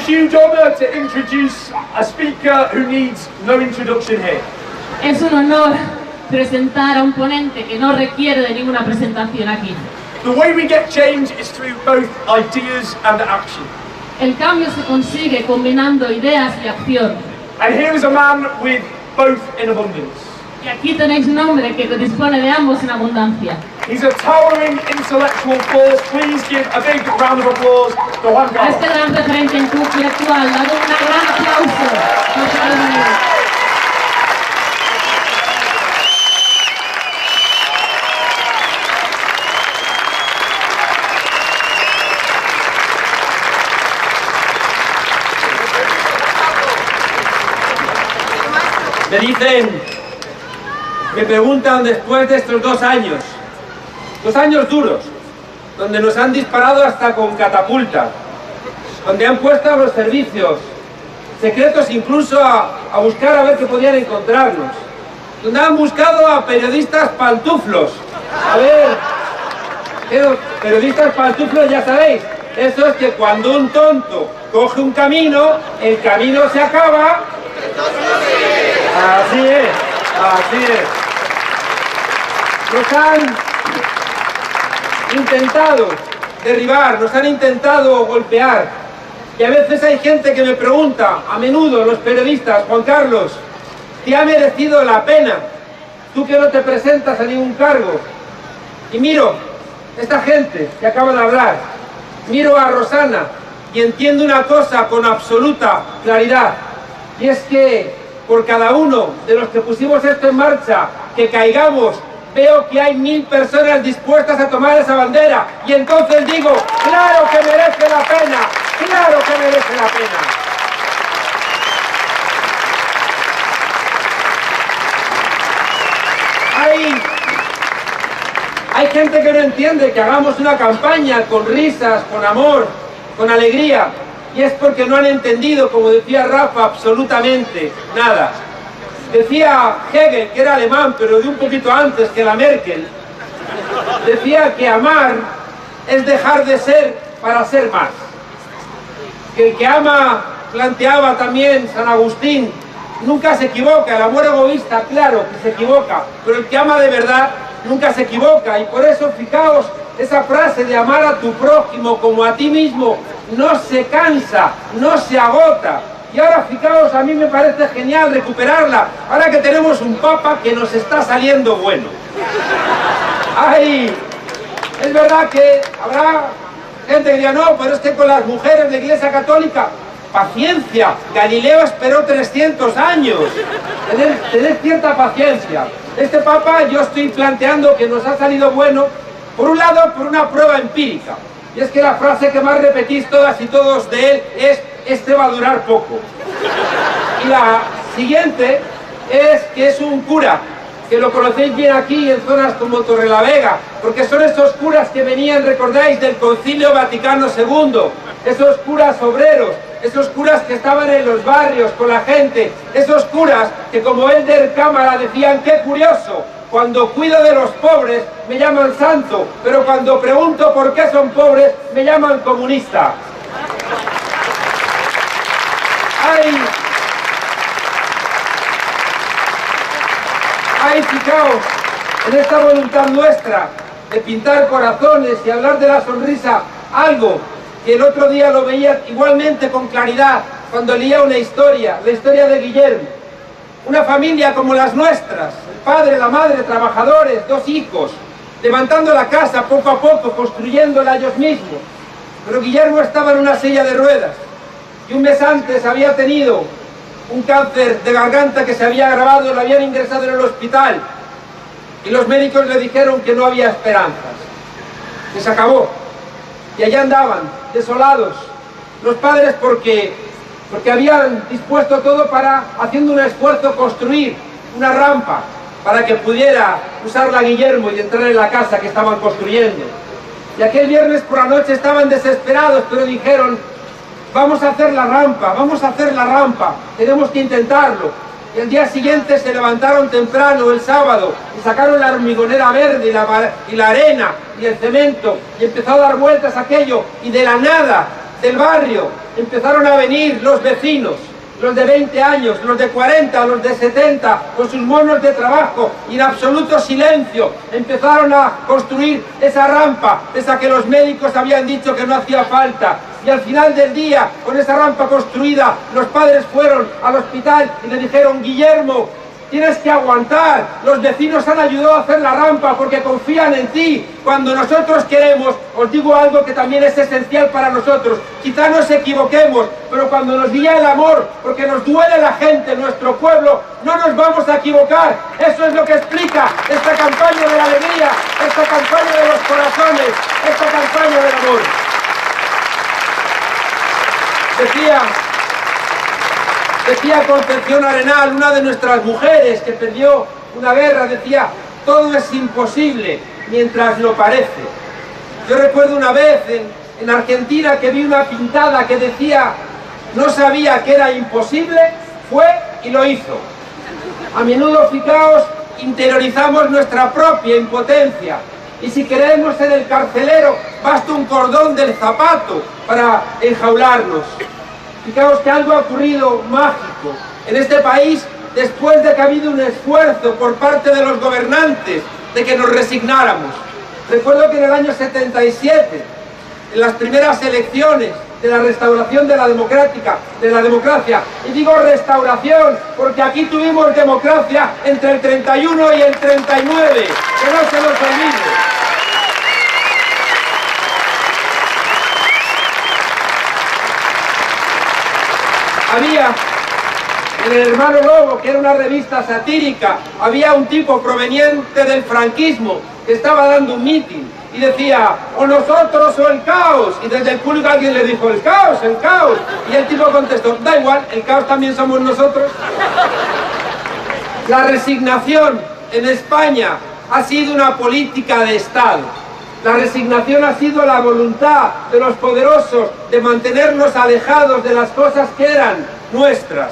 huge honor to introduce a speaker who needs no introduction here. Es un honor presentar a un ponente que no requiere de ninguna presentación aquí. The way we get change is through both ideas and action. El cambio se consigue combinando ideas y acción. And here is a man with both in abundance. Y aquí tenéis un hombre que dispone de ambos en abundancia. He's a towering intellectual force. Please give a big round of applause to Juan A Carlos. este gran referente en cultura actual, dado un gran aplauso. Por favor. Me preguntan después de estos 2 años duros, donde nos han disparado hasta con catapulta, donde han puesto a los servicios secretos incluso a buscar a ver qué podían encontrarnos, donde han buscado a periodistas pantuflos, a ver, periodistas pantuflos ya sabéis, eso es que cuando un tonto coge un camino, el camino se acaba. Así es, así es. Nos han intentado derribar, nos han intentado golpear. Y a veces hay gente que me pregunta, a menudo los periodistas, Juan Carlos, ¿te ha merecido la pena? Tú que no te presentas a ningún cargo. Y miro esta gente que acaba de hablar, miro a Rosana y entiendo una cosa con absoluta claridad. Y es que por cada uno de los que pusimos esto en marcha, que caigamos, veo que hay 1000 personas dispuestas a tomar esa bandera. Y entonces digo, claro que merece la pena, claro que merece la pena. Hay gente que no entiende que hagamos una campaña con risas, con amor, con alegría. Y es porque no han entendido, como decía Rafa, absolutamente nada. Decía Hegel, que era alemán, pero de un poquito antes que la Merkel, decía que amar es dejar de ser para ser más. Que el que ama, planteaba también San Agustín, nunca se equivoca. El amor egoísta, claro que se equivoca, pero el que ama de verdad nunca se equivoca. Y por eso, fijaos, esa frase de amar a tu prójimo como a ti mismo no se cansa, no se agota. Y ahora, fijaos, a mí me parece genial recuperarla, ahora que tenemos un papa que nos está saliendo bueno. Ay, es verdad que habrá gente que diga, no, pero es que con las mujeres de la Iglesia Católica, paciencia, Galileo esperó 300 años, tened cierta paciencia. Este papa yo estoy planteando que nos ha salido bueno, por un lado, por una prueba empírica. Y es que la frase que más repetís todas y todos de él es, este va a durar poco. Y la siguiente es que es un cura, que lo conocéis bien aquí en zonas como Torrelavega, porque son esos curas que venían, recordáis, del Concilio Vaticano II, esos curas obreros, esos curas que estaban en los barrios con la gente, esos curas que como Elder Cámara decían, qué curioso, cuando cuido de los pobres me llaman santo, pero cuando pregunto por qué son pobres me llaman comunista. Fijaos, en esta voluntad nuestra de pintar corazones y hablar de la sonrisa, algo que el otro día lo veía igualmente con claridad cuando leía una historia, la historia de Guillermo. Una familia como las nuestras, el padre, la madre, trabajadores, 2 hijos, levantando la casa poco a poco, construyéndola ellos mismos. Pero Guillermo estaba en una silla de ruedas y un mes antes había tenido un cáncer de garganta que se había agravado, lo habían ingresado en el hospital y los médicos le dijeron que no había esperanzas, que se acabó. Y allá andaban, desolados, los padres porque habían dispuesto todo para, haciendo un esfuerzo, construir una rampa para que pudiera usarla Guillermo y entrar en la casa que estaban construyendo. Y aquel viernes por la noche estaban desesperados, pero dijeron, vamos a hacer la rampa, vamos a hacer la rampa, tenemos que intentarlo. Y el día siguiente se levantaron temprano, el sábado, y sacaron la hormigonera verde y la arena y el cemento, y empezó a dar vueltas aquello, y de la nada del barrio empezaron a venir los vecinos, los de 20 años, los de 40, los de 70, con sus monos de trabajo, y en absoluto silencio empezaron a construir esa rampa, esa que los médicos habían dicho que no hacía falta. Y al final del día, con esa rampa construida, los padres fueron al hospital y le dijeron: Guillermo, tienes que aguantar, los vecinos han ayudado a hacer la rampa porque confían en ti. Cuando nosotros queremos, os digo algo que también es esencial para nosotros, quizá nos equivoquemos, pero cuando nos guía el amor, porque nos duele la gente, nuestro pueblo, no nos vamos a equivocar. Eso es lo que explica esta campaña de la alegría, esta campaña de los corazones, esta campaña del amor. Decía Concepción Arenal, una de nuestras mujeres que perdió una guerra, decía: todo es imposible mientras lo parece. Yo recuerdo una vez en Argentina que vi una pintada que decía: no sabía que era imposible, fue y lo hizo. A menudo, fijaos, interiorizamos nuestra propia impotencia, y si queremos ser el carcelero, basta un cordón del zapato para enjaularnos. Fijaos que algo ha ocurrido mágico en este país después de que ha habido un esfuerzo por parte de los gobernantes de que nos resignáramos. Recuerdo que en el año 77, en las primeras elecciones de la restauración de la democracia, y digo restauración porque aquí tuvimos democracia entre el 31 y el 39, que no se nos olvide. Había en el Hermano Lobo, que era una revista satírica, había un tipo proveniente del franquismo que estaba dando un mitin y decía: o nosotros o el caos. Y desde el público alguien le dijo: el caos, el caos. Y el tipo contestó: da igual, el caos también somos nosotros. La resignación en España ha sido una política de Estado. La resignación ha sido la voluntad de los poderosos de mantenernos alejados de las cosas que eran nuestras.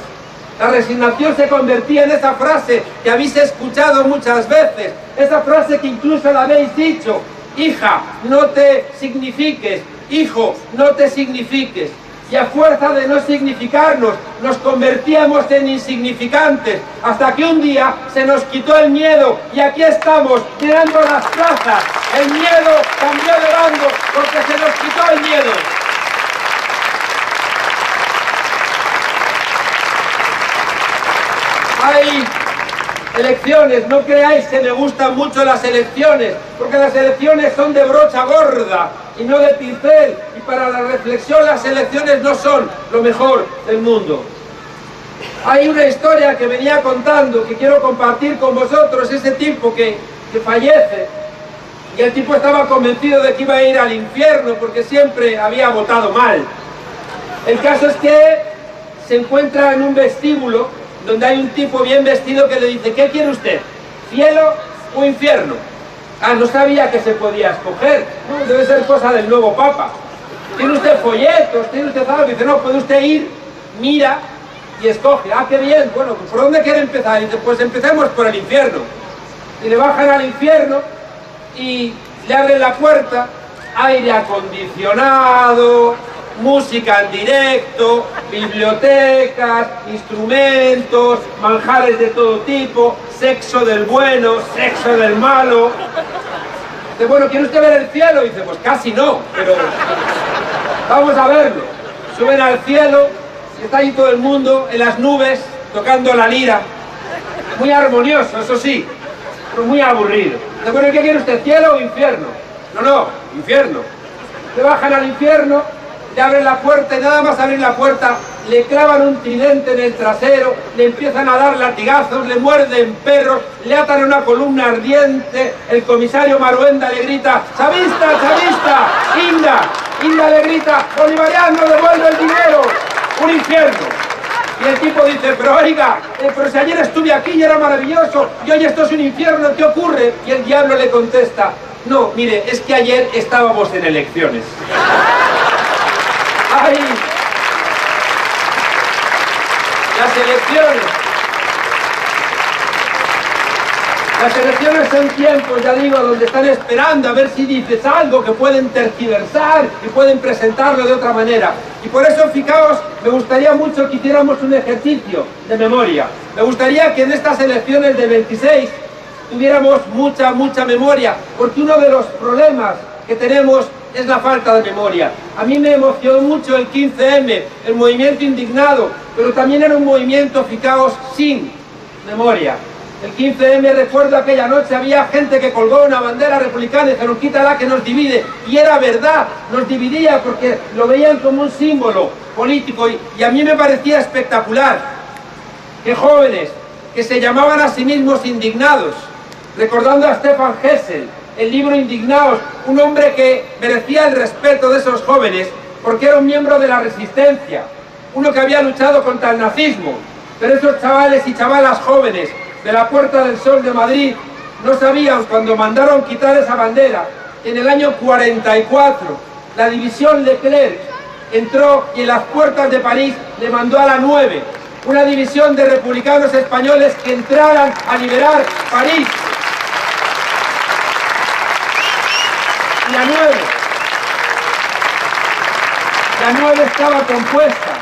La resignación se convertía en esa frase que habéis escuchado muchas veces, esa frase que incluso la habéis dicho: hija, no te signifiques, hijo, no te signifiques. Y a fuerza de no significarnos, nos convertíamos en insignificantes, hasta que un día se nos quitó el miedo y aquí estamos, llenando las plazas. El miedo cambió de bando porque se nos quitó el miedo. Hay elecciones, no creáis que me gustan mucho las elecciones, porque las elecciones son de brocha gorda y no de pincel, y para la reflexión las elecciones no son lo mejor del mundo. Hay una historia que venía contando, que quiero compartir con vosotros, ese tipo que fallece, y el tipo estaba convencido de que iba a ir al infierno porque siempre había votado mal. El caso es que se encuentra en un vestíbulo donde hay un tipo bien vestido que le dice: ¿qué quiere usted? ¿Cielo o infierno? Ah, no sabía que se podía escoger. No, debe ser cosa del nuevo papa. ¿Tiene usted folletos? ¿Tiene usted algo? Dice: no, puede usted ir, mira y escoge. Ah, qué bien. Bueno, ¿por dónde quiere empezar? Y dice: pues empecemos por el infierno. Y le bajan al infierno y le abren la puerta, aire acondicionado, música en directo, bibliotecas, instrumentos, manjares de todo tipo, sexo del bueno, sexo del malo. Dice: bueno, ¿quiere usted ver el cielo? Y dice: pues casi no, pero vamos a verlo. Suben al cielo y está ahí todo el mundo en las nubes tocando la lira. Muy armonioso, eso sí, pero muy aburrido. Dice: bueno, ¿qué quiere usted, cielo o infierno? No, infierno. Le bajan al infierno, le abren la puerta y nada más abrir la puerta le clavan un tridente en el trasero, le empiezan a dar latigazos, le muerden perros, le atan a una columna ardiente. El comisario Maruenda le grita: ¡chavista, chavista! Inda le grita: bolivariano, devuelve el dinero. Un infierno. Y el tipo dice: pero oiga, pero si ayer estuve aquí y era maravilloso, y hoy esto es un infierno, ¿qué ocurre? Y el diablo le contesta: no, mire, es que ayer estábamos en elecciones. ¡Ay! Las elecciones son tiempos, ya digo, donde están esperando a ver si dices algo que pueden tergiversar y pueden presentarlo de otra manera. Y por eso, fijaos, me gustaría mucho que hiciéramos un ejercicio de memoria. Me gustaría que en estas elecciones del 26 tuviéramos mucha memoria, porque uno de los problemas que tenemos es la falta de memoria. A mí me emocionó mucho el 15M, el movimiento indignado, pero también era un movimiento, fijaos, sin memoria. El 15M, recuerdo aquella noche, había gente que colgó una bandera republicana y dijeron, quítala que nos divide. Y era verdad, nos dividía porque lo veían como un símbolo político. Y a mí me parecía espectacular que jóvenes que se llamaban a sí mismos indignados, recordando a Stefan Hessel, el libro Indignados, un hombre que merecía el respeto de esos jóvenes porque era un miembro de la resistencia, uno que había luchado contra el nazismo. Pero esos chavales y chavalas jóvenes de la Puerta del Sol de Madrid no sabían, cuando mandaron quitar esa bandera, que en el año 44 la división Leclerc entró y en las puertas de París le mandó a la 9, una división de republicanos españoles que entraran a liberar París. Y la 9 estaba compuesta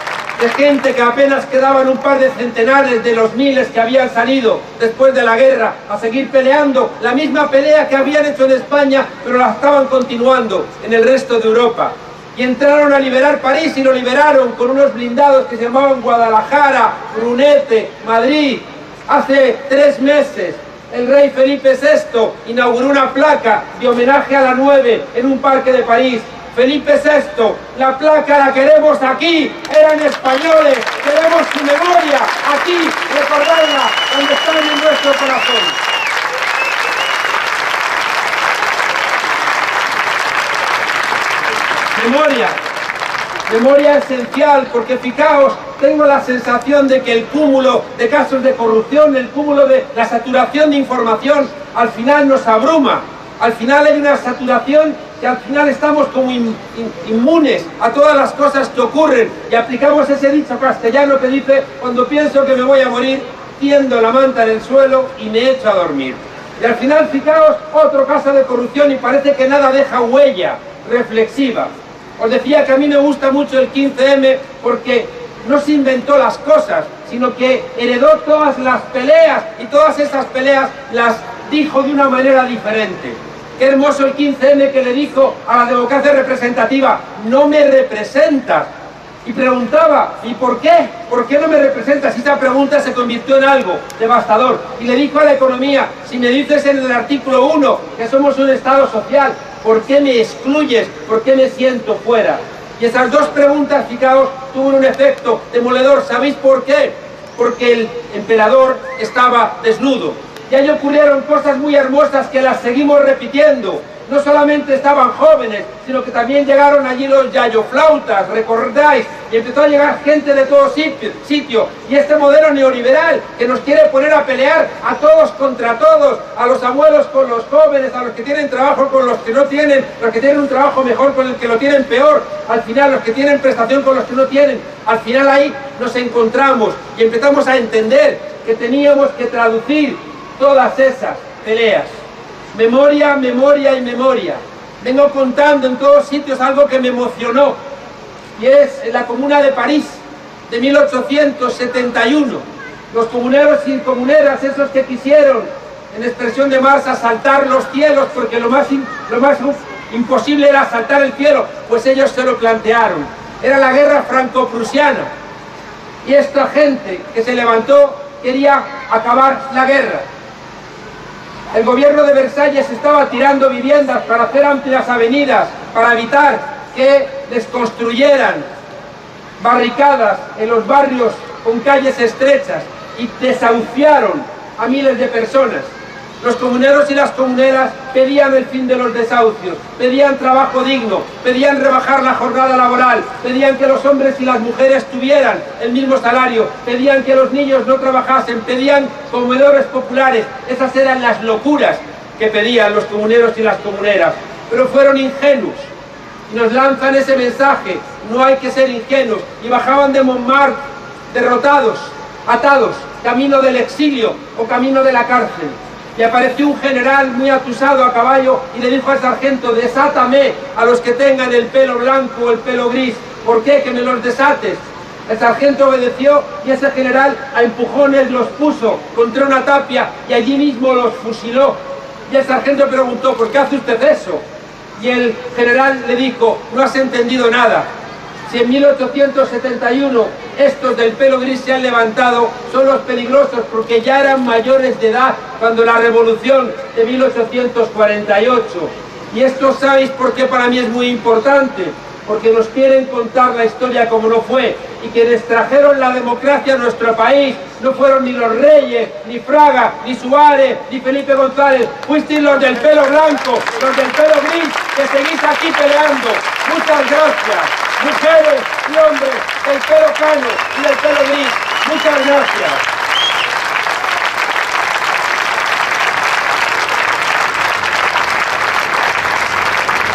de gente que apenas quedaban un par de centenares de los miles que habían salido después de la guerra a seguir peleando la misma pelea que habían hecho en España, pero la estaban continuando en el resto de Europa. Y entraron a liberar París y lo liberaron con unos blindados que se llamaban Guadalajara, Brunete, Madrid. Hace 3 meses el rey Felipe VI inauguró una placa de homenaje a la 9 en un parque de París. Felipe VI, la placa la queremos aquí, eran españoles, queremos su memoria aquí, recordarla donde están en nuestro corazón. Memoria esencial, porque fijaos, tengo la sensación de que el cúmulo de casos de corrupción, el cúmulo de la saturación de información, al final nos abruma. Al final hay una saturación que al final estamos como inmunes a todas las cosas que ocurren y aplicamos ese dicho castellano que dice, cuando pienso que me voy a morir, tiendo la manta en el suelo y me echo a dormir. Y al final, fijaos, otro caso de corrupción y parece que nada deja huella reflexiva. Os decía que a mí me gusta mucho el 15M porque no se inventó las cosas, sino que heredó todas las peleas y todas esas peleas las dijo de una manera diferente. Qué hermoso el 15M que le dijo a la democracia representativa, no me representas. Y preguntaba, ¿y por qué? ¿Por qué no me representas? Y esa pregunta se convirtió en algo devastador. Y le dijo a la economía, si me dices en el artículo 1 que somos un Estado social, ¿por qué me excluyes? ¿Por qué me siento fuera? Y esas dos preguntas, fijaos, tuvieron un efecto demoledor. ¿Sabéis por qué? Porque el emperador estaba desnudo. Y ahí ocurrieron cosas muy hermosas que las seguimos repitiendo. No solamente estaban jóvenes, sino que también llegaron allí los yayoflautas, recordáis, y empezó a llegar gente de todo sitio. Y este modelo neoliberal que nos quiere poner a pelear a todos contra todos, a los abuelos con los jóvenes, a los que tienen trabajo con los que no tienen, los que tienen un trabajo mejor con el que lo tienen peor, al final los que tienen prestación con los que no tienen. Al final ahí nos encontramos y empezamos a entender que teníamos que traducir todas esas peleas. Memoria, memoria y memoria. Vengo contando en todos sitios algo que me emocionó, y es en la Comuna de París de 1871. Los comuneros y comuneras, esos que quisieron, en expresión de Marx, asaltar los cielos, porque lo más imposible era asaltar el cielo, pues ellos se lo plantearon. Era la guerra franco-prusiana, y esta gente que se levantó quería acabar la guerra. El gobierno de Versalles estaba tirando viviendas para hacer amplias avenidas, para evitar que les construyeran barricadas en los barrios con calles estrechas, y desahuciaron a miles de personas. Los comuneros y las comuneras pedían el fin de los desahucios, pedían trabajo digno, pedían rebajar la jornada laboral, pedían que los hombres y las mujeres tuvieran el mismo salario, pedían que los niños no trabajasen, pedían comedores populares. Esas eran las locuras que pedían los comuneros y las comuneras. Pero fueron ingenuos y nos lanzan ese mensaje, no hay que ser ingenuos, y bajaban de Montmartre derrotados, atados, camino del exilio o camino de la cárcel. Y apareció un general muy atusado a caballo y le dijo al sargento, desátame a los que tengan el pelo blanco o el pelo gris. ¿Por qué? Que me los desates. El sargento obedeció y ese general a empujones los puso contra una tapia y allí mismo los fusiló. Y el sargento preguntó, ¿por qué hace usted eso? Y el general le dijo, no has entendido nada. Si en 1871 estos del pelo gris se han levantado, son los peligrosos porque ya eran mayores de edad cuando la revolución de 1848. Y esto sabéis por qué para mí es muy importante, porque nos quieren contar la historia como no fue, y quienes trajeron la democracia a nuestro país no fueron ni los Reyes, ni Fraga, ni Suárez, ni Felipe González, fuisteis los del pelo blanco, los del pelo gris, que seguís aquí peleando. Muchas gracias, mujeres y hombres del pelo cano y del pelo gris. Muchas gracias.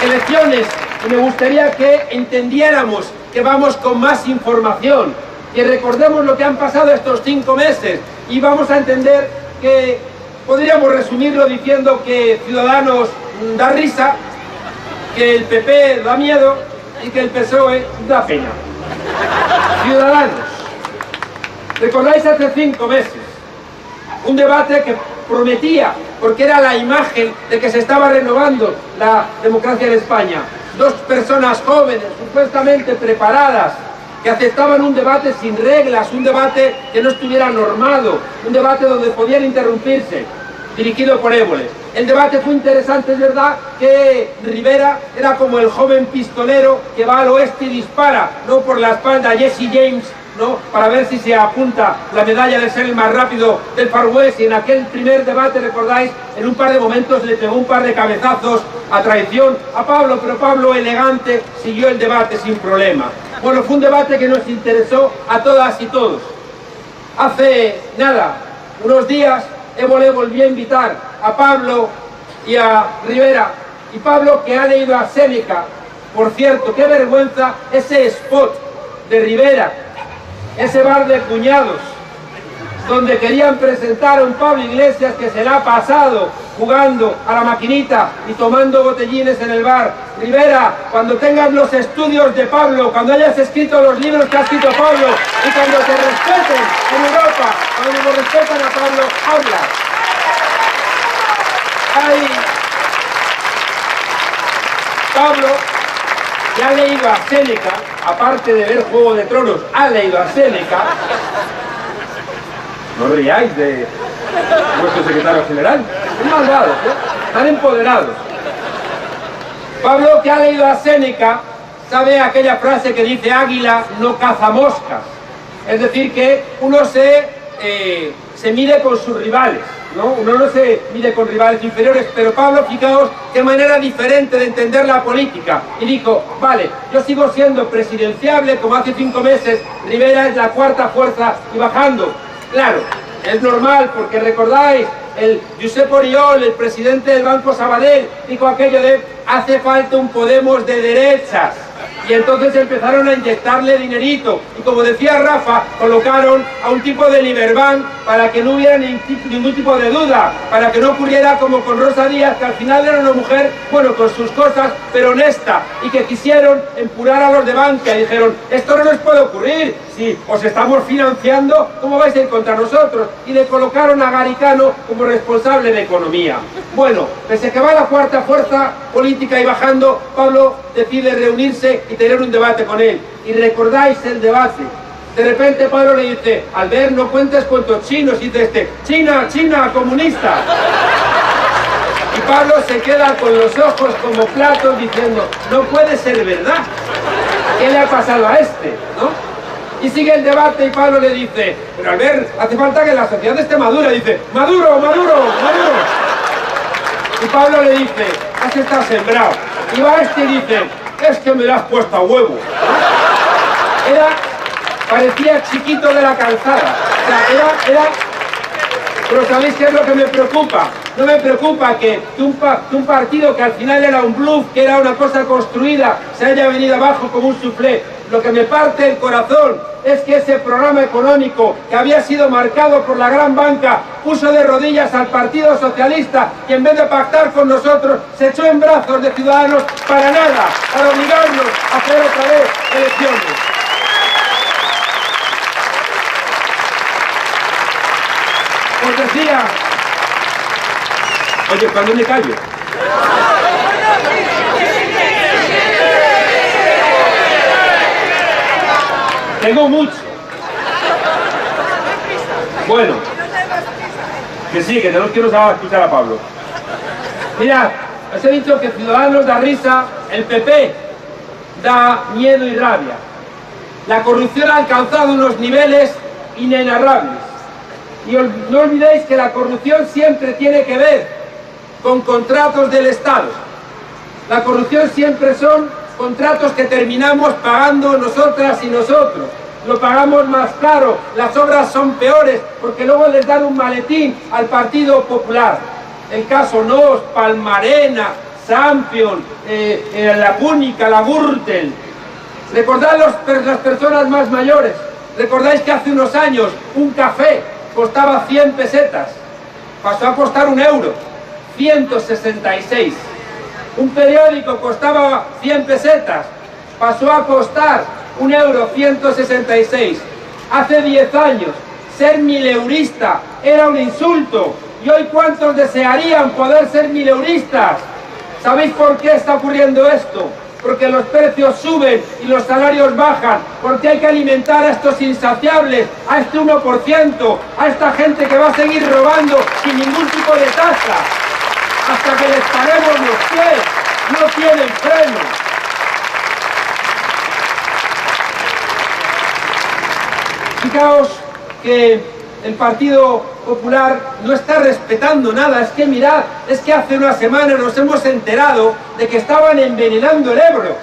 Elecciones, y me gustaría que entendiéramos que vamos con más información, que recordemos lo que han pasado estos 5 meses y vamos a entender que podríamos resumirlo diciendo que Ciudadanos da risa, que el PP da miedo y que el PSOE da pena. Ciudadanos, ¿recordáis hace 5 meses? Un debate que prometía, porque era la imagen de que se estaba renovando la democracia en España. 2 personas jóvenes, supuestamente preparadas, que aceptaban un debate sin reglas, un debate que no estuviera normado, un debate donde podían interrumpirse, dirigido por Évole. El debate fue interesante, es verdad que Rivera era como el joven pistolero que va al oeste y dispara, no por la espalda a Jesse James, ¿no? Para ver si se apunta la medalla de ser el más rápido del Far West, y en aquel primer debate, recordáis, en un par de momentos le pegó un par de cabezazos a traición a Pablo, pero Pablo, elegante, siguió el debate sin problema. Bueno, fue un debate que nos interesó a todas y todos. Hace nada, unos días, Évole volvió a invitar a Pablo y a Rivera, y Pablo, que ha leído a Séneca, por cierto, qué vergüenza ese spot de Rivera, ese bar de cuñados, donde querían presentar a un Pablo Iglesias que se la ha pasado jugando a la maquinita y tomando botellines en el bar. Rivera, cuando tengas los estudios de Pablo, cuando hayas escrito los libros que ha escrito Pablo, y cuando te respeten en Europa, cuando nos respetan a Pablo, habla. Ay, Pablo, que ha leído a Séneca, aparte de ver Juego de Tronos, ha leído a Séneca. No ríais de vuestro secretario general. Son malvados, ¿eh? Están empoderados. Pablo, que ha leído a Séneca, sabe aquella frase que dice: águila no caza moscas. Es decir, que uno se mide con sus rivales, ¿no? Uno no se mide con rivales inferiores, pero Pablo, fijaos qué manera diferente de entender la política. Y dijo, vale, yo sigo siendo presidenciable como hace 5 meses, Rivera es la 4ª fuerza y bajando. Claro, es normal, porque recordáis, el Josep Oriol, el presidente del Banco Sabadell, dijo aquello de hace falta un Podemos de derechas. Y entonces empezaron a inyectarle dinerito. Y como decía Rafa, colocaron a un tipo de Liberbank para que no hubiera ningún tipo de duda, para que no ocurriera como con Rosa Díaz, que al final era una mujer, bueno, con sus cosas, pero honesta, y que quisieron empurar a los de banca y dijeron, esto no nos puede ocurrir, si os estamos financiando, ¿cómo vais a ir contra nosotros? Y le colocaron a Garicano como responsable de economía. Bueno, pese a que va la 4ª fuerza política y bajando, Pablo decide reunirse y tener un debate con él. Y recordáis el debate. De repente Pablo le dice, Albert, no cuentes cuentos chinos. Y dice China, China, comunista. Y Pablo se queda con los ojos como platos diciendo, no puede ser verdad. ¿Qué le ha pasado a este? ¿No? Y sigue el debate y Pablo le dice, pero Albert, hace falta que la sociedad esté madura. Y dice, Maduro, Maduro, Maduro. Y Pablo le dice, has estado sembrado. Y va este y dice, es que me la has puesto a huevo. Parecía chiquito de la calzada. O sea, pero ¿sabéis qué es lo que me preocupa? No me preocupa que un partido que al final era un bluff, que era una cosa construida, se haya venido abajo como un soufflé. lo que me parte el corazón es que ese programa económico que había sido marcado por la gran banca puso de rodillas al Partido Socialista y en vez de pactar con nosotros se echó en brazos de Ciudadanos para nada, para obligarnos a hacer otra vez elecciones. Os decía... Oye, ¿cuándo me callo? Tengo mucho. Bueno, que sí, que no los quiero escuchar a Pablo. Mirad, os he dicho que Ciudadanos da risa, el PP da miedo y rabia. La corrupción ha alcanzado unos niveles inenarrables. Y no olvidéis que la corrupción siempre tiene que ver con contratos del Estado. La corrupción siempre son contratos que terminamos pagando nosotras y nosotros. Lo pagamos más caro, las obras son peores, porque luego les dan un maletín al Partido Popular. El caso Nos, Palmarena, Sampion, la Púnica, la Gürtel. Recordad las personas más mayores. Recordáis que hace unos años un café costaba 100 pesetas. Pasó a costar 1 euro. 166. Un periódico costaba 100 pesetas, pasó a costar 1 euro, 166. Hace 10 años, ser mileurista era un insulto. ¿Y hoy cuántos desearían poder ser mileuristas? ¿Sabéis por qué está ocurriendo esto? Porque los precios suben y los salarios bajan, porque hay que alimentar a estos insaciables, a este 1%, a esta gente que va a seguir robando sin ningún tipo de tasa. Hasta que les paremos los pies, no tienen freno. Fijaos que el Partido Popular no está respetando nada. Es que mirad, es que hace una semana nos hemos enterado de que estaban envenenando el Ebro.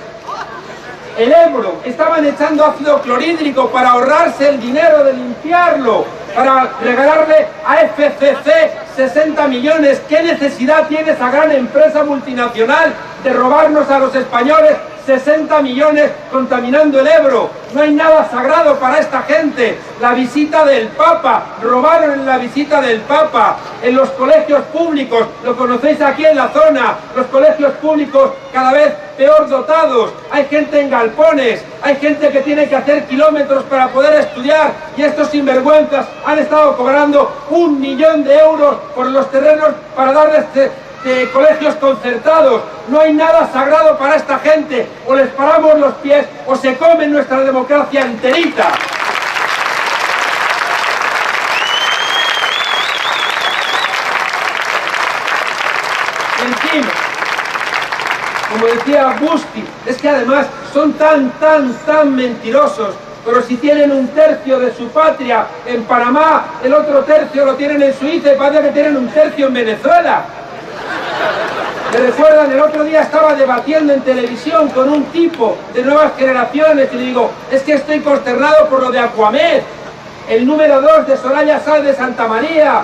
El Ebro, estaban echando ácido clorhídrico para ahorrarse el dinero de limpiarlo, para regalarle a FCC 60 millones. ¿Qué necesidad tiene esa gran empresa multinacional de robarnos a los españoles 60 millones contaminando el Ebro? No hay nada sagrado para esta gente. La visita del Papa, robaron en la visita del Papa. En los colegios públicos, lo conocéis aquí en la zona, los colegios públicos cada vez peor dotados. Hay gente en galpones, hay gente que tiene que hacer kilómetros para poder estudiar, y estos sinvergüenzas han estado cobrando 1 millón de euros por los terrenos para darles colegios concertados. No hay nada sagrado para esta gente. O les paramos los pies o se comen nuestra democracia enterita. Encima, como decía Busti, es que además son tan mentirosos. Pero si tienen 1/3 de su patria en Panamá, el otro tercio lo tienen en Suiza y parece que tienen 1/3 en Venezuela. ¿Me recuerdan? El otro día estaba debatiendo en televisión con un tipo de nuevas generaciones y le digo, es que estoy consternado por lo de Aquamed. El número 2 de Soraya Sáenz de Santa María.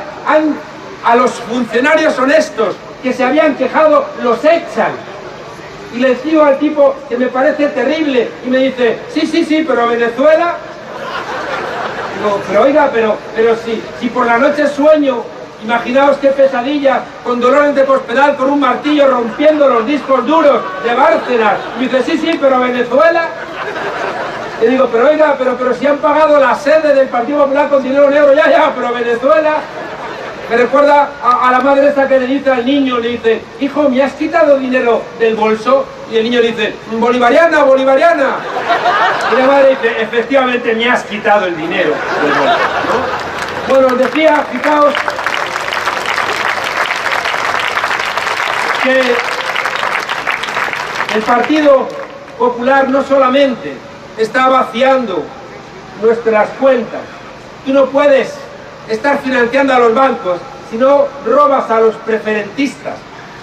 A los funcionarios honestos que se habían quejado los echan. Y les digo al tipo que me parece terrible y me dice, sí, pero Venezuela. Digo, pero oiga, pero si por la noche sueño, imaginaos qué pesadilla, con dolores de cospedal, con un martillo rompiendo los discos duros de Bárcenas. Y me dice, sí, pero Venezuela. Y digo, pero oiga, pero si han pagado la sede del Partido Popular con dinero negro, ya, pero Venezuela. Me recuerda a la madre esa que le dice al niño, le dice, hijo, ¿me has quitado dinero del bolso? Y el niño le dice, bolivariana. Y la madre dice, efectivamente me has quitado el dinero del bolso, ¿no? Bueno, os decía, fijaos, que el Partido Popular no solamente está vaciando nuestras cuentas. Tú no puedes estar financiando a los bancos si no robas a los preferentistas.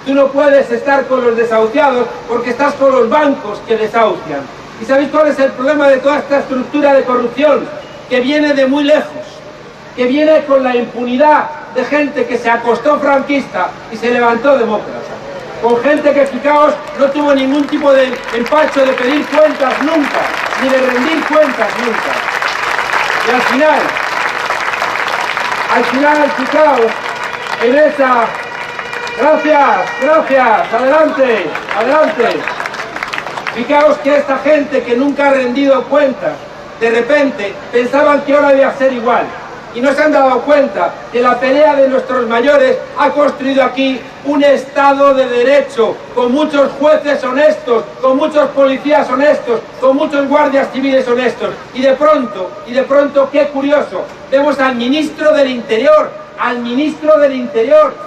Tú no puedes estar con los desahuciados porque estás con los bancos que desahucian. ¿Y sabéis cuál es el problema de toda esta estructura de corrupción? Que viene de muy lejos, que viene con la impunidad de gente que se acostó franquista y se levantó demócrata. con gente que, fijaos, no tuvo ningún tipo de empacho de pedir cuentas nunca, ni de rendir cuentas nunca. Y al final, fijaos, en esa... Gracias, adelante. Fijaos que esta gente que nunca ha rendido cuentas, de repente pensaban que ahora iba a ser igual. Y no se han dado cuenta que la pelea de nuestros mayores ha construido aquí un Estado de Derecho, con muchos jueces honestos, con muchos policías honestos, con muchos guardias civiles honestos. Y de pronto, qué curioso, vemos al ministro del Interior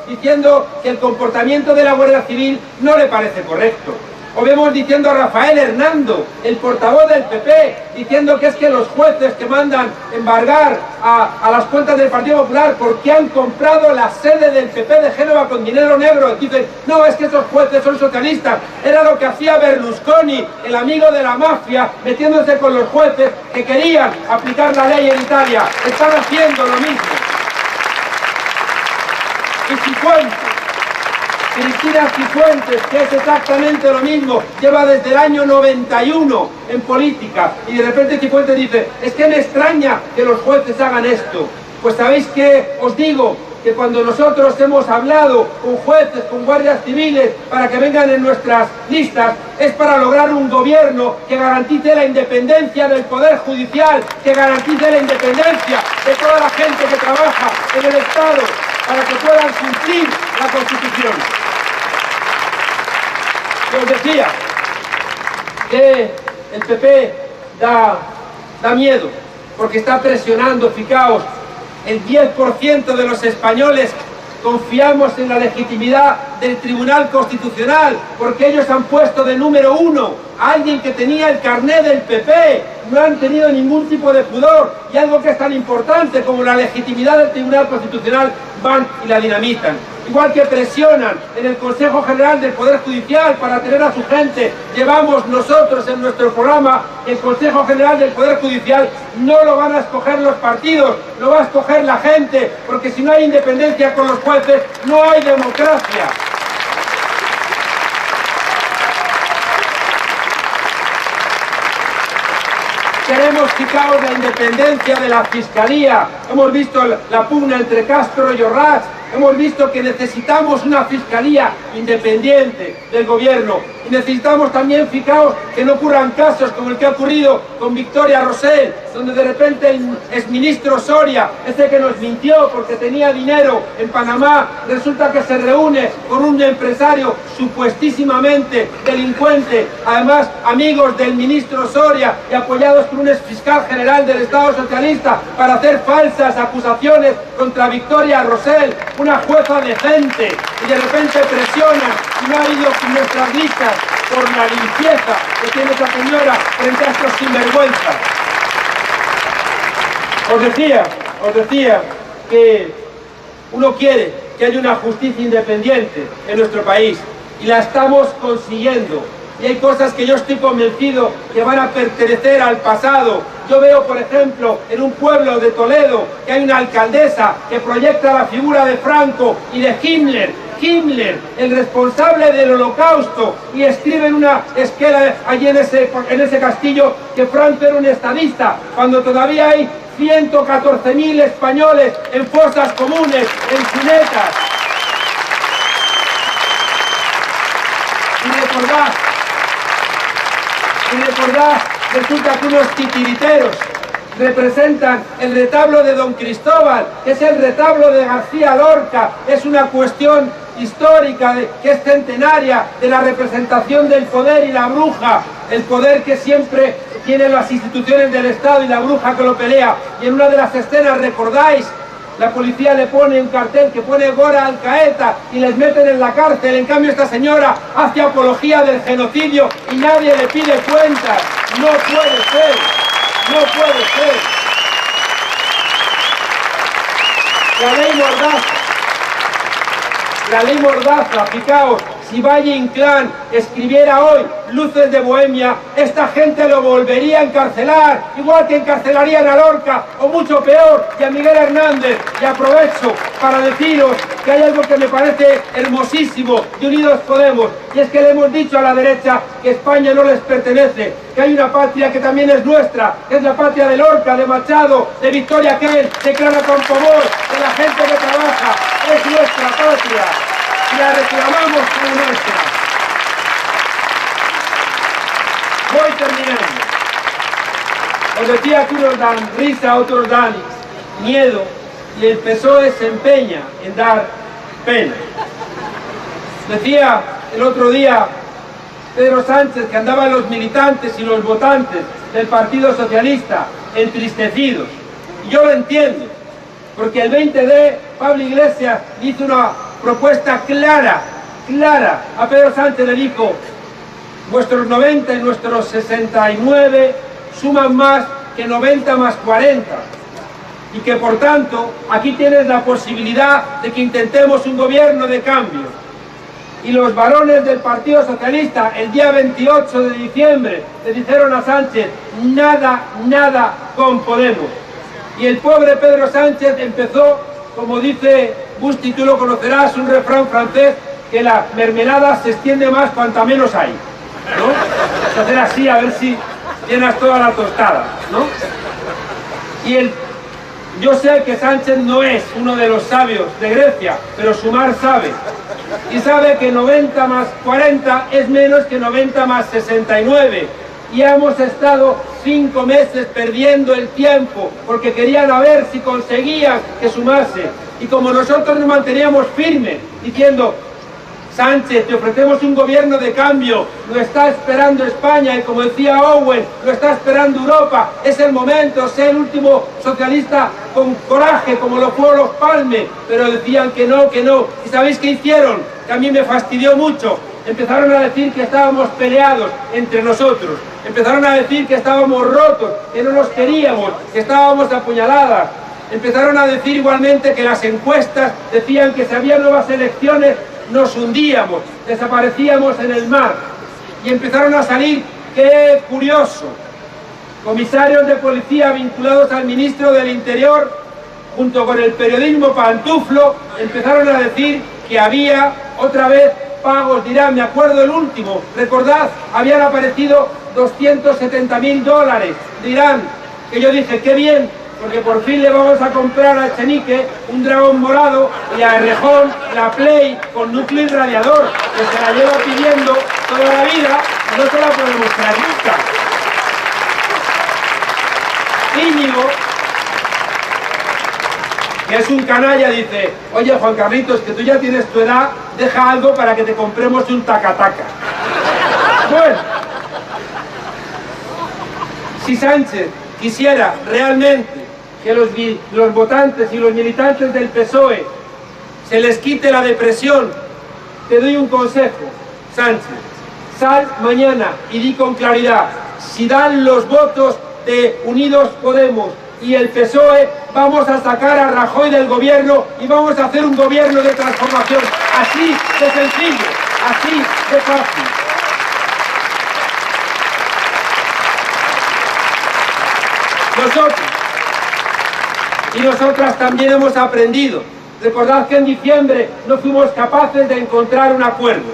diciendo que el comportamiento de la Guardia Civil no le parece correcto. O vemos diciendo a Rafael Hernando, el portavoz del PP, diciendo que es que los jueces que mandan embargar a las cuentas del Partido Popular porque han comprado la sede del PP de Génova con dinero negro. Dicen, no, es que esos jueces son socialistas. Era lo que hacía Berlusconi, el amigo de la mafia, metiéndose con los jueces que querían aplicar la ley en Italia. Están haciendo lo mismo. Y Cifuentes, Cristina Cifuentes, que es exactamente lo mismo, lleva desde el año 91 en política, y de repente Cifuentes dice, es que me extraña que los jueces hagan esto. Pues ¿sabéis qué? Os digo que cuando nosotros hemos hablado con jueces, con guardias civiles, para que vengan en nuestras listas, es para lograr un gobierno que garantice la independencia del Poder Judicial, que garantice la independencia de toda la gente que trabaja en el Estado, para que puedan cumplir la Constitución. Os decía que el PP da miedo, porque está presionando, fijaos, el 10% de los españoles confiamos en la legitimidad del Tribunal Constitucional, porque ellos han puesto de número 1 a alguien que tenía el carné del PP, no han tenido ningún tipo de pudor, y algo que es tan importante como la legitimidad del Tribunal Constitucional van y la dinamitan. Igual que presionan en el Consejo General del Poder Judicial para tener a su gente, llevamos nosotros en nuestro programa que el Consejo General del Poder Judicial no lo van a escoger los partidos, lo va a escoger la gente, porque si no hay independencia con los jueces, no hay democracia. Queremos, fijaos, la independencia de la Fiscalía. Hemos visto la pugna entre Castro y Orraz. Hemos visto que necesitamos una Fiscalía independiente del gobierno. Y necesitamos también, fijaos, que no ocurran casos como el que ha ocurrido con Victoria Rosell, donde de repente el exministro Soria, ese que nos mintió porque tenía dinero en Panamá, resulta que se reúne con un empresario supuestísimamente delincuente, además amigos del ministro Soria y apoyados por un exfiscal general del Estado socialista, para hacer falsas acusaciones contra Victoria Rosell, una jueza decente, y de repente presionan, y no ha ido con nuestras listas por la limpieza que tiene esa señora frente a estos sinvergüenzas. Os decía que uno quiere que haya una justicia independiente en nuestro país, y la estamos consiguiendo. Y hay cosas que yo estoy convencido que van a pertenecer al pasado. Yo veo, por ejemplo, en un pueblo de Toledo, que hay una alcaldesa que proyecta la figura de Franco y de Himmler, el responsable del Holocausto, y escribe en una esquela allí en ese castillo que Franco era un estadista, cuando todavía hay 114.000 españoles en fosas comunes, en cunetas. Y recordad, resulta que unos titiriteros representan el retablo de Don Cristóbal, que es el retablo de García Lorca. Es una cuestión histórica que es centenaria de la representación del poder y la bruja, el poder que siempre tienen las instituciones del Estado y la bruja que lo pelea. Y en una de las escenas, recordáis, la policía le pone un cartel que pone Gora Alcaeta y les meten en la cárcel. En cambio, esta señora hace apología del genocidio y nadie le pide cuentas. No puede ser, no puede ser. La ley Mordaza, fijaos, Si Valle Inclán escribiera hoy Luces de Bohemia, esta gente lo volvería a encarcelar, igual que encarcelarían a Lorca, o mucho peor, y a Miguel Hernández. Y aprovecho para deciros que hay algo que me parece hermosísimo de Unidos Podemos, y es que le hemos dicho a la derecha que España no les pertenece, que hay una patria que también es nuestra, que es la patria de Lorca, de Machado, de Victoria Kent, de Clara Campoamor, de la gente que trabaja. Es nuestra patria y la reclamamos como nuestra. Voy terminando. Os decía que unos dan risa, otros dan miedo, y el PSOE se empeña en dar pena. Decía el otro día Pedro Sánchez que andaban los militantes y los votantes del Partido Socialista entristecidos. Y yo lo entiendo, porque el 20D Pablo Iglesias hizo una propuesta clara a Pedro Sánchez. Le dijo: vuestros 90 y nuestros 69 suman más que 90 más 40, y que por tanto aquí tienes la posibilidad de que intentemos un gobierno de cambio. Y los varones del Partido Socialista el día 28 de diciembre le dijeron a Sánchez: nada con Podemos. Y el pobre Pedro Sánchez empezó, como dice Busti, tú lo conocerás, un refrán francés, que la mermelada se extiende más cuanta menos hay, ¿no? Hacer así a ver si llenas toda la tostada, ¿no? Y yo sé que Sánchez no es uno de los sabios de Grecia, pero sumar sabe. Y sabe que 90 más 40 es menos que 90 más 69. Y hemos estado 5 meses perdiendo el tiempo, porque querían a ver si conseguían que sumase. Y como nosotros nos manteníamos firmes, diciendo: Sánchez, te ofrecemos un gobierno de cambio, lo está esperando España, y como decía Owen, lo está esperando Europa, es el momento, sé el último socialista con coraje, como lo fueron los Palme. Pero decían que no. ¿Y sabéis qué hicieron? Que a mí me fastidió mucho. Empezaron a decir que estábamos peleados entre nosotros, empezaron a decir que estábamos rotos, que no nos queríamos, que estábamos apuñaladas. Empezaron a decir igualmente que las encuestas decían que si había nuevas elecciones nos hundíamos, desaparecíamos en el mar. Y empezaron a salir, qué curioso, comisarios de policía vinculados al ministro del Interior, junto con el periodismo pantuflo, empezaron a decir que había otra vez pagos. Dirán, me acuerdo el último, recordad, habían aparecido 270.000 dólares. Dirán que yo dije, qué bien, porque por fin le vamos a comprar a Echenique un dragón morado, y a Errejón la Play con núcleo y radiador, que se la lleva pidiendo toda la vida y no se la podemos traer nunca. Íñigo, que es un canalla, dice: oye, Juan Carlitos, que tú ya tienes tu edad, deja algo para que te compremos un taca-taca. Bueno, si Sánchez quisiera realmente que los votantes y los militantes del PSOE se les quite la depresión, te doy un consejo, Sánchez: sal mañana y di con claridad, si dan los votos de Unidos Podemos y el PSOE, vamos a sacar a Rajoy del gobierno y vamos a hacer un gobierno de transformación. Así de sencillo, así de fácil. Nosotros y nosotras también hemos aprendido. Recordad que en diciembre no fuimos capaces de encontrar un acuerdo.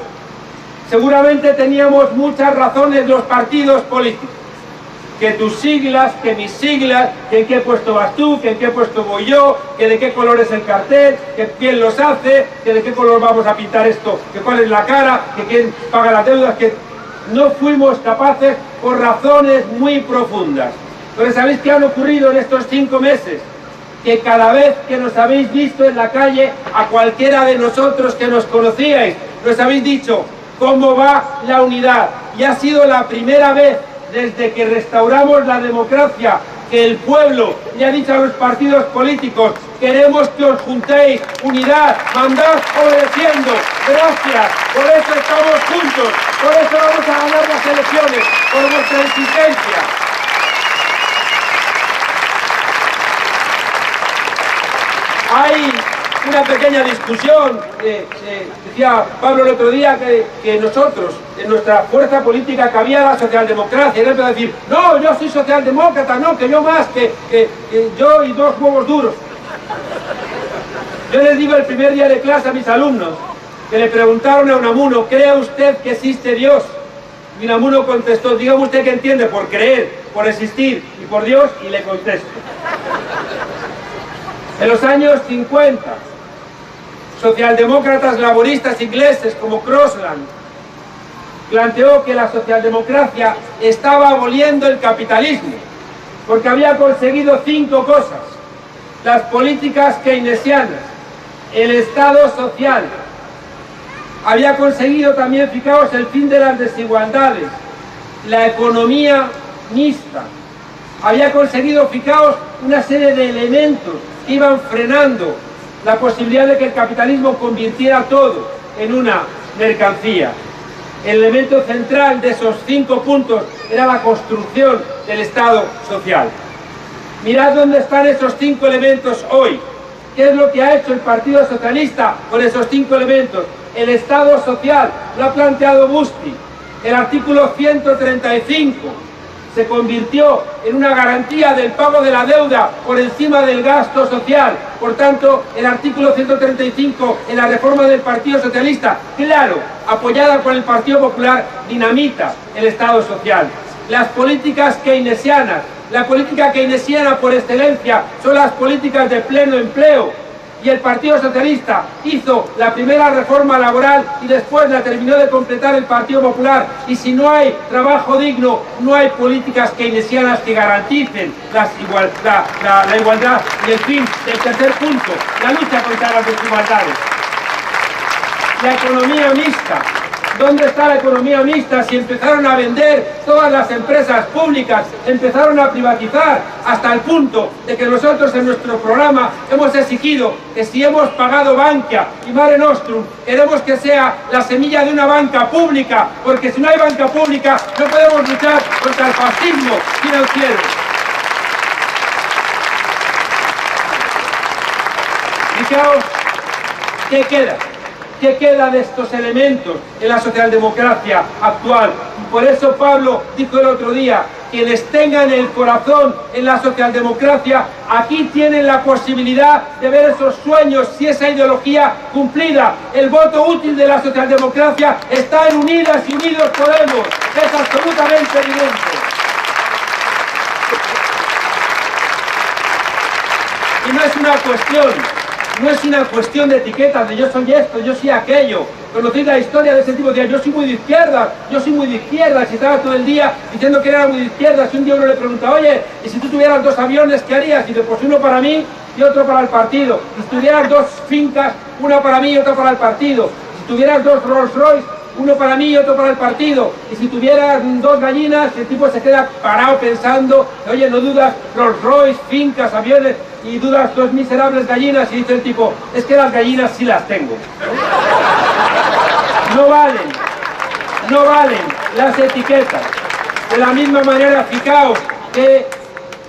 Seguramente teníamos muchas razones los partidos políticos. Que tus siglas, que mis siglas, que en qué puesto vas tú, que en qué puesto voy yo, que de qué color es el cartel, que quién los hace, que de qué color vamos a pintar esto, que cuál es la cara, que quién paga las deudas, que no fuimos capaces por razones muy profundas. Pero ¿sabéis qué han ocurrido en estos 5 meses? Que cada vez que nos habéis visto en la calle, a cualquiera de nosotros que nos conocíais, nos habéis dicho: ¿cómo va la unidad? Y ha sido la primera vez desde que restauramos la democracia que el pueblo le ha dicho a los partidos políticos: queremos que os juntéis, unidad, mandad obedeciendo. Gracias, por eso estamos juntos, por eso vamos a ganar las elecciones, por vuestra existencia. Hay una pequeña discusión. Decía Pablo el otro día que nosotros, en nuestra fuerza política, cabía la socialdemocracia. Y él empezó a decir, no, yo soy socialdemócrata, no, que yo más, que yo y dos huevos duros. Yo les digo el primer día de clase a mis alumnos, que le preguntaron a Unamuno, ¿cree usted que existe Dios? Y Unamuno contestó, dígame usted qué entiende por creer, por existir y por Dios, y le contesto. En los años 50, socialdemócratas laboristas ingleses como Crosland planteó que la socialdemocracia estaba aboliendo el capitalismo, porque había conseguido 5 cosas: las políticas keynesianas, el Estado social, había conseguido también, fijaos, el fin de las desigualdades, la economía mixta, había conseguido, fijaos, una serie de elementos que iban frenando la posibilidad de que el capitalismo convirtiera todo en una mercancía. El elemento central de esos 5 puntos era la construcción del Estado social. Mirad dónde están esos 5 elementos hoy. ¿Qué es lo que ha hecho el Partido Socialista con esos 5 elementos? El Estado social lo ha planteado Busti. El artículo 135 se convirtió en una garantía del pago de la deuda por encima del gasto social. Por tanto, el artículo 135 en la reforma del Partido Socialista, claro, apoyada por el Partido Popular, dinamita el Estado social. Las políticas keynesianas, la política keynesiana por excelencia son las políticas de pleno empleo. Y el Partido Socialista hizo la primera reforma laboral y después la terminó de completar el Partido Popular. Y si no hay trabajo digno, no hay políticas keynesianas que garanticen la igualdad. Y el fin del tercer punto, la lucha contra las desigualdades. La economía mixta. ¿Dónde está la economía mixta si empezaron a vender todas las empresas públicas, empezaron a privatizar, hasta el punto de que nosotros en nuestro programa hemos exigido que si hemos pagado Bankia y Mare Nostrum, queremos que sea la semilla de una banca pública, porque si no hay banca pública no podemos luchar contra el fascismo financiero. Fijaos, ¿qué queda? ¿Qué queda de estos elementos en la socialdemocracia actual? Y por eso Pablo dijo el otro día, quienes tengan el corazón en la socialdemocracia, aquí tienen la posibilidad de ver esos sueños y esa ideología cumplida. El voto útil de la socialdemocracia está en Unidas y Unidos Podemos. Es absolutamente evidente. Y no es una cuestión de etiquetas, de yo soy esto, yo soy aquello. Conocéis la historia de ese tipo, de yo soy muy de izquierda, si estaba todo el día diciendo que era muy de izquierda, si un día uno le pregunta, oye, y si tú tuvieras 2 aviones, ¿qué harías? Y dice, pues uno para mí y otro para el partido. Y si tuvieras 2 fincas, una para mí y otra para el partido. Y si tuvieras 2 Rolls Royce, uno para mí y otro para el partido. Y si tuvieras 2 gallinas, el tipo se queda parado pensando, oye, no dudas Rolls Royce, fincas, aviones, y dudas 2 miserables gallinas, y dice el tipo, es que las gallinas sí las tengo. No valen las etiquetas. De la misma manera, fijaos que,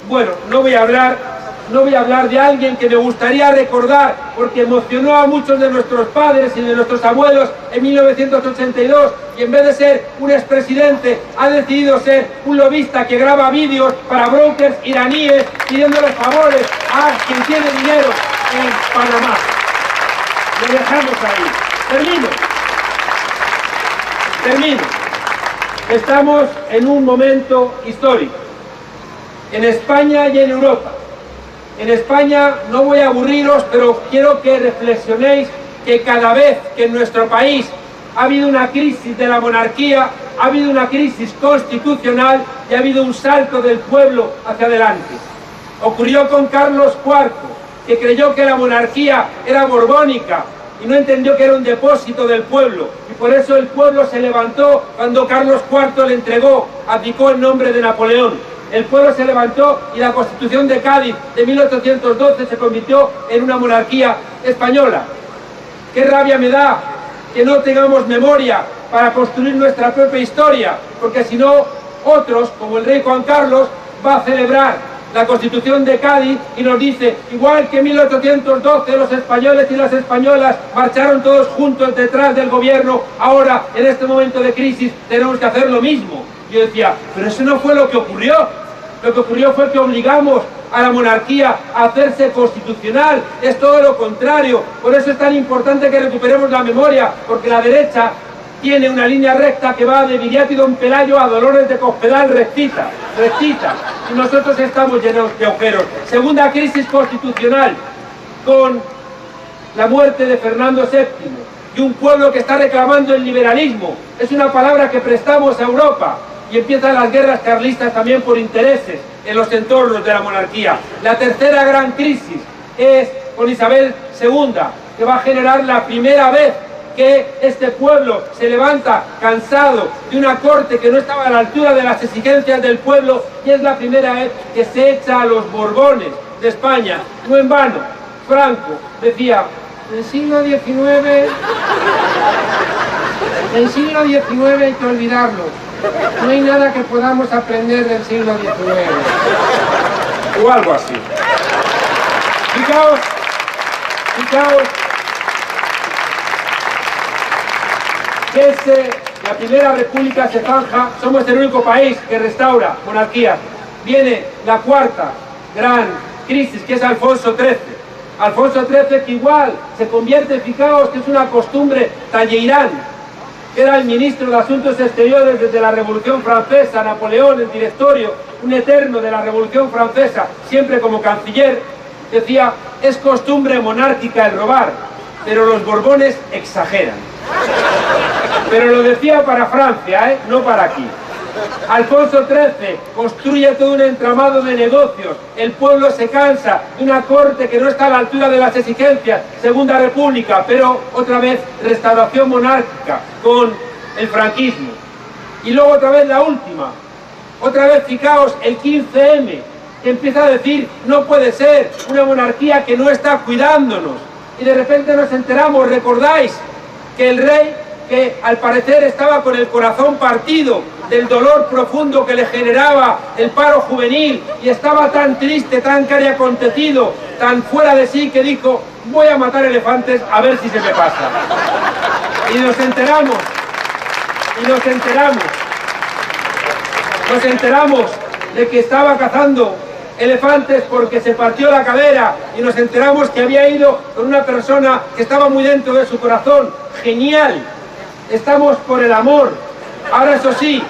bueno, no voy a hablar de alguien que me gustaría recordar, porque emocionó a muchos de nuestros padres y de nuestros abuelos en 1982, y en vez de ser un expresidente, ha decidido ser un lobista que graba vídeos para brokers iraníes pidiéndole favores a quien tiene dinero en Panamá. Lo dejamos ahí. Termino. Estamos en un momento histórico, en España y en Europa. En España no voy a aburriros, pero quiero que reflexionéis que cada vez que en nuestro país ha habido una crisis de la monarquía, ha habido una crisis constitucional y ha habido un salto del pueblo hacia adelante. Ocurrió con Carlos IV, que creyó que la monarquía era borbónica y no entendió que era un depósito del pueblo. Y por eso el pueblo se levantó cuando Carlos IV le entregó, abdicó en nombre de Napoleón. El pueblo se levantó y la Constitución de Cádiz de 1812 se convirtió en una monarquía española. Qué rabia me da que no tengamos memoria para construir nuestra propia historia, porque si no, otros, como el rey Juan Carlos, va a celebrar la Constitución de Cádiz y nos dice, igual que en 1812 los españoles y las españolas marcharon todos juntos detrás del gobierno, ahora en este momento de crisis tenemos que hacer lo mismo. Yo decía, pero eso no fue lo que ocurrió. Lo que ocurrió fue que obligamos a la monarquía a hacerse constitucional. Es todo lo contrario. Por eso es tan importante que recuperemos la memoria, porque la derecha tiene una línea recta que va de Viriato y Don Pelayo a Dolores de Cospedal, rectita, rectita. Y nosotros estamos llenos de agujeros. Segunda crisis constitucional, con la muerte de Fernando VII y un pueblo que está reclamando el liberalismo. Es una palabra que prestamos a Europa. Y empiezan las guerras carlistas también por intereses en los entornos de la monarquía. La tercera gran crisis es con Isabel II, que va a generar la primera vez que este pueblo se levanta cansado de una corte que no estaba a la altura de las exigencias del pueblo, y es la primera vez que se echa a los Borbones de España. No en vano, Franco decía, el siglo XIX hay que olvidarlo. No hay nada que podamos aprender del siglo XIX. O algo así. Fijaos, desde la Primera República se zanja, somos el único país que restaura monarquías. Viene la cuarta gran crisis, que es Alfonso XIII. Alfonso XIII, que igual se convierte, fijaos que es una costumbre, Talleyrand, que era el ministro de Asuntos Exteriores desde la Revolución Francesa, Napoleón, el directorio, un eterno de la Revolución Francesa, siempre como canciller, decía, es costumbre monárquica el robar, pero los Borbones exageran. Pero lo decía para Francia, no para aquí. Alfonso XIII construye todo un entramado de negocios, el pueblo se cansa de una corte que no está a la altura de las exigencias, Segunda República, pero otra vez restauración monárquica con el franquismo. Y luego otra vez la última, otra vez fijaos el 15M, que empieza a decir, no puede ser una monarquía que no está cuidándonos. Y de repente nos enteramos, recordáis, que el rey, que al parecer estaba con el corazón partido del dolor profundo que le generaba el paro juvenil, y estaba tan triste, tan cariacontecido, tan fuera de sí, que dijo, voy a matar elefantes a ver si se me pasa. Y nos enteramos de que estaba cazando elefantes porque se partió la cadera, y nos enteramos que había ido con una persona que estaba muy dentro de su corazón. Genial, estamos por el amor. Ahora, eso sí,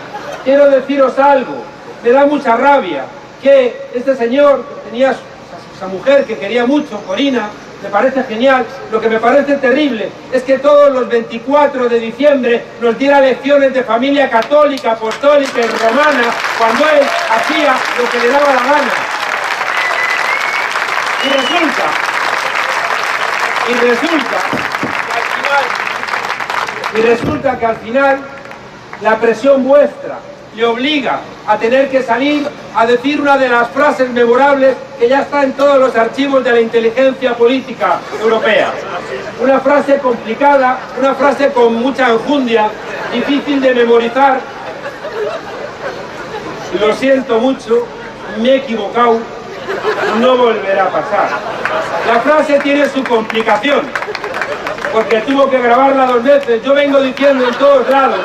quiero deciros algo, me da mucha rabia que este señor, que tenía esa mujer que quería mucho, Corina, me parece genial. Lo que me parece terrible es que todos los 24 de diciembre nos diera lecciones de familia católica, apostólica y romana, cuando él hacía lo que le daba la gana. Y resulta que al final la presión vuestra le obliga a tener que salir a decir una de las frases memorables que ya está en todos los archivos de la inteligencia política europea. Una frase complicada, una frase con mucha enjundia, difícil de memorizar. Lo siento mucho, me he equivocado, no volverá a pasar. La frase tiene su complicación, porque tuvo que grabarla 2 veces. Yo vengo diciendo en todos lados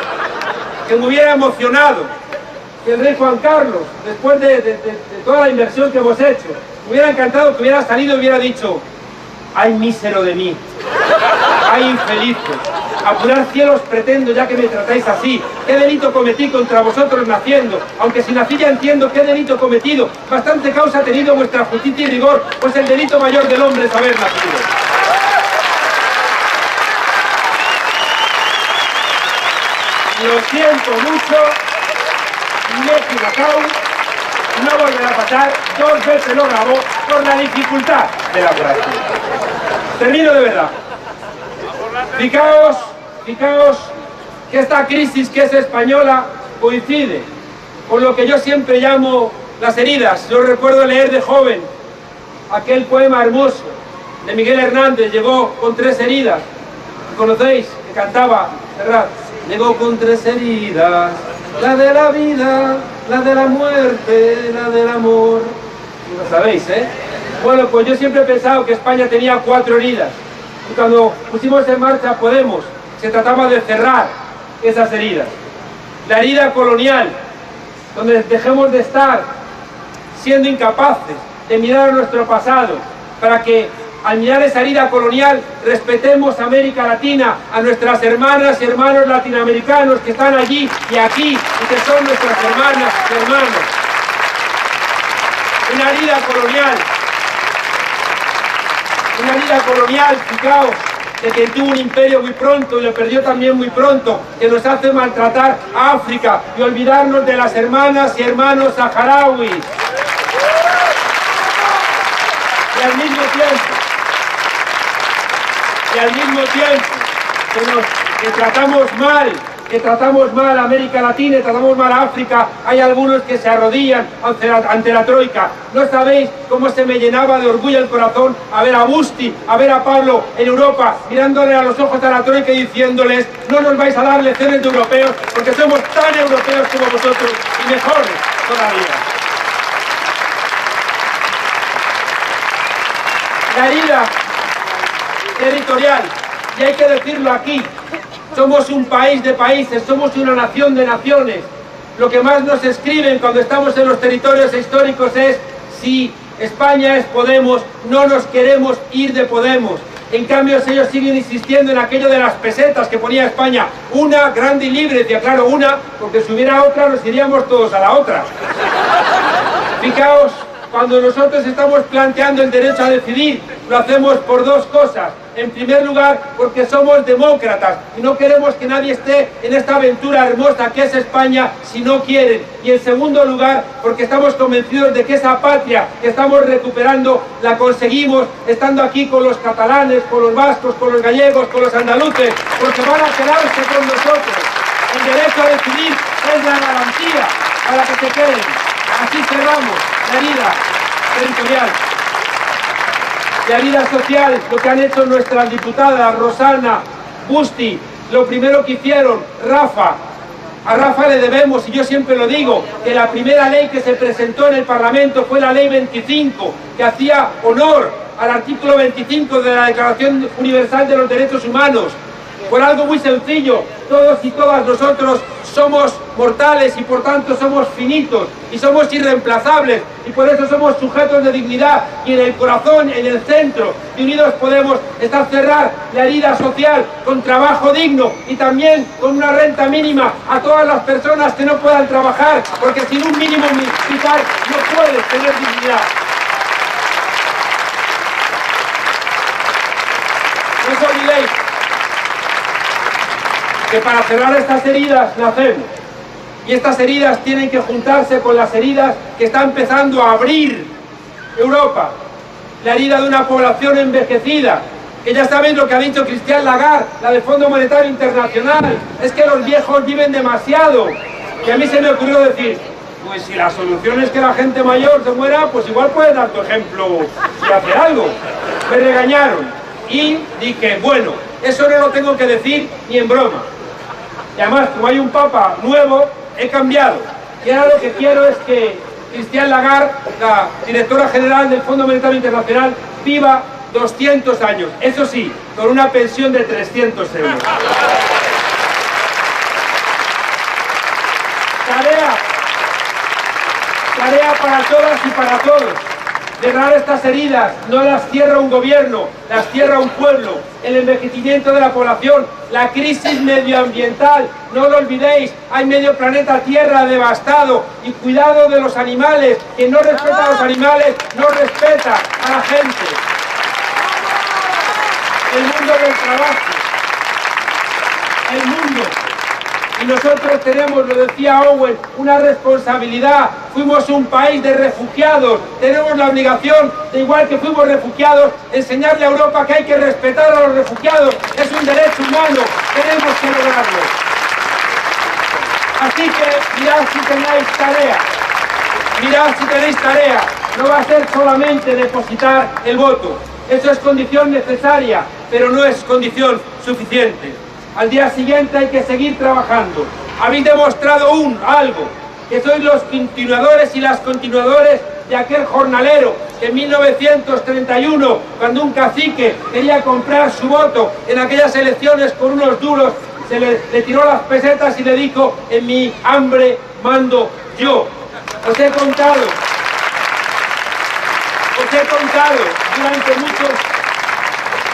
que me hubiera emocionado que el rey Juan Carlos, después de toda la inversión que hemos hecho, me hubiera encantado que hubiera salido y hubiera dicho, ¡ay, mísero de mí! ¡Ay, infelices! Apurar cielos pretendo, ya que me tratáis así. ¿Qué delito cometí contra vosotros naciendo? Aunque si nací ya entiendo qué delito cometido. Bastante causa ha tenido vuestra justicia y rigor, pues el delito mayor del hombre es haber nacido. Lo siento mucho, me he equivocado, no volverá a pasar. 2 veces lo grabó por la dificultad de la práctica. Termino de verdad. Fijaos que esta crisis que es española coincide con lo que yo siempre llamo las heridas. Yo recuerdo leer de joven aquel poema hermoso de Miguel Hernández, Llegó con 3 heridas. ¿Conocéis? Que cantaba Serrat. Llegó con 3 heridas, la de la vida, la de la muerte, la del amor. Lo sabéis, ¿eh? Bueno, pues yo siempre he pensado que España tenía 4 heridas. Y cuando pusimos en marcha Podemos, se trataba de cerrar esas heridas. La herida colonial, donde dejemos de estar siendo incapaces de mirar a nuestro pasado, para que al mirar esa herida colonial respetemos a América Latina, a nuestras hermanas y hermanos latinoamericanos que están allí y aquí y que son nuestras hermanas y hermanos. Una herida colonial, fijaos, de que tuvo un imperio muy pronto y lo perdió también muy pronto, que nos hace maltratar a África y olvidarnos de las hermanas y hermanos saharauis. Y al mismo tiempo que tratamos mal a América Latina y tratamos mal a África, hay algunos que se arrodillan ante la troika. No sabéis cómo se me llenaba de orgullo el corazón a ver a Busti, a ver a Pablo en Europa, mirándole a los ojos a la troika y diciéndoles: no nos vais a dar lecciones de europeos porque somos tan europeos como vosotros y mejores todavía. La herida territorial, y hay que decirlo aquí, somos un país de países, somos una nación de naciones. Lo que más nos escriben cuando estamos en los territorios históricos es: si España es Podemos, no nos queremos ir de Podemos. En cambio, ellos siguen insistiendo en aquello de las pesetas que ponía España, una grande y libre. Decía, claro, una, porque si hubiera otra nos iríamos todos a la otra. Fijaos, cuando nosotros estamos planteando el derecho a decidir, lo hacemos por 2 cosas. En primer lugar, porque somos demócratas y no queremos que nadie esté en esta aventura hermosa que es España si no quieren. Y en segundo lugar, porque estamos convencidos de que esa patria que estamos recuperando la conseguimos estando aquí con los catalanes, con los vascos, con los gallegos, con los andaluces, porque van a quedarse con nosotros. El derecho a decidir es la garantía para que se queden. Así cerramos la herida territorial. La herida social, lo que han hecho nuestras diputadas, Rosana, Busti, lo primero que hicieron, Rafa. A Rafa le debemos, y yo siempre lo digo, que la primera ley que se presentó en el Parlamento fue la Ley 25, que hacía honor al artículo 25 de la Declaración Universal de los Derechos Humanos. Por algo muy sencillo, todos y todas nosotros somos mortales y por tanto somos finitos y somos irreemplazables y por eso somos sujetos de dignidad, y en el corazón, en el centro de Unidos Podemos está cerrar la herida social con trabajo digno y también con una renta mínima a todas las personas que no puedan trabajar, porque sin un mínimo vital no puedes tener dignidad. No os olvidéis que para cerrar estas heridas nacemos, y estas heridas tienen que juntarse con las heridas que está empezando a abrir Europa. La herida de una población envejecida, que ya sabéis lo que ha dicho Christine Lagarde, la del Fondo Monetario Internacional, es que los viejos viven demasiado. Y a mí se me ocurrió decir, pues si la solución es que la gente mayor se muera, pues igual puedes dar tu ejemplo y hacer algo. Me regañaron y dije, bueno, eso no lo tengo que decir ni en broma. Y además, como hay un papa nuevo, he cambiado. Y ahora lo que quiero es que Christine Lagarde, la directora general del Fondo Monetario Internacional, viva 200 años. Eso sí, con una pensión de 300 euros. Tarea para todas y para todos. Cerrar estas heridas no las cierra un gobierno, las cierra un pueblo. El envejecimiento de la población, la crisis medioambiental, no lo olvidéis, hay medio planeta Tierra devastado, y cuidado de los animales. Quien no respeta a los animales no respeta a la gente. El mundo del trabajo, el mundo. Y nosotros tenemos, lo decía Owen, una responsabilidad. Fuimos un país de refugiados. Tenemos la obligación, de igual que fuimos refugiados, enseñarle a Europa que hay que respetar a los refugiados. Es un derecho humano. Tenemos que lograrlo. Así que mirad si tenéis tarea. Mirad si tenéis tarea. No va a ser solamente depositar el voto. Eso es condición necesaria, pero no es condición suficiente. Al día siguiente hay que seguir trabajando. Habéis demostrado algo, que sois los continuadores y las continuadores de aquel jornalero que en 1931, cuando un cacique quería comprar su voto en aquellas elecciones con unos duros, le tiró las pesetas y le dijo: en mi hambre mando yo. Os he contado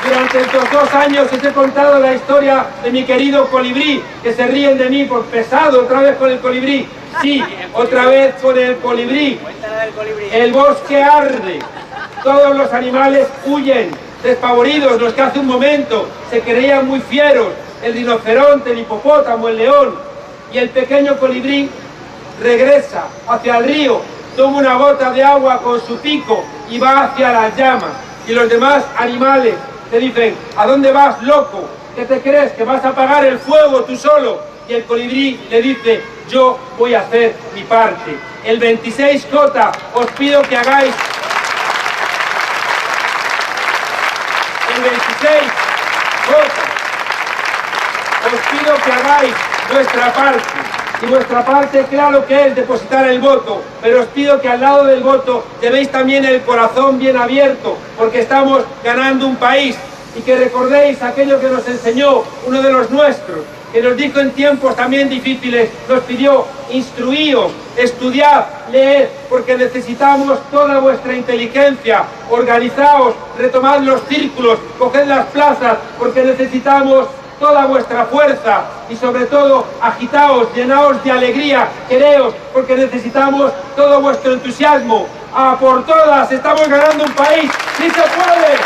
durante estos 2 años, os he contado la historia de mi querido colibrí, que se ríen de mí por pesado, otra vez con el colibrí. Sí, otra vez con el colibrí. El bosque arde, todos los animales huyen, despavoridos, los que hace un momento se creían muy fieros, el rinoceronte, el hipopótamo, el león, y el pequeño colibrí regresa hacia el río, toma una gota de agua con su pico y va hacia las llamas. Y los demás animales te dicen: ¿a dónde vas, loco? ¿Qué te crees? ¿Que vas a apagar el fuego tú solo? Y el colibrí le dice: yo voy a hacer mi parte. El 26J os pido que hagáis... El 26J os pido que hagáis vuestra parte. Y vuestra parte, claro que es depositar el voto, pero os pido que al lado del voto llevéis también el corazón bien abierto, porque estamos ganando un país. Y que recordéis aquello que nos enseñó uno de los nuestros, que nos dijo en tiempos también difíciles, nos pidió: instruíos, estudiad, leed, porque necesitamos toda vuestra inteligencia, organizaos, retomad los círculos, coged las plazas, porque necesitamos toda vuestra fuerza, y sobre todo agitaos, llenaos de alegría, quereos, porque necesitamos todo vuestro entusiasmo. ¡A por todas! ¡Estamos ganando un país! ¡Sí se puede!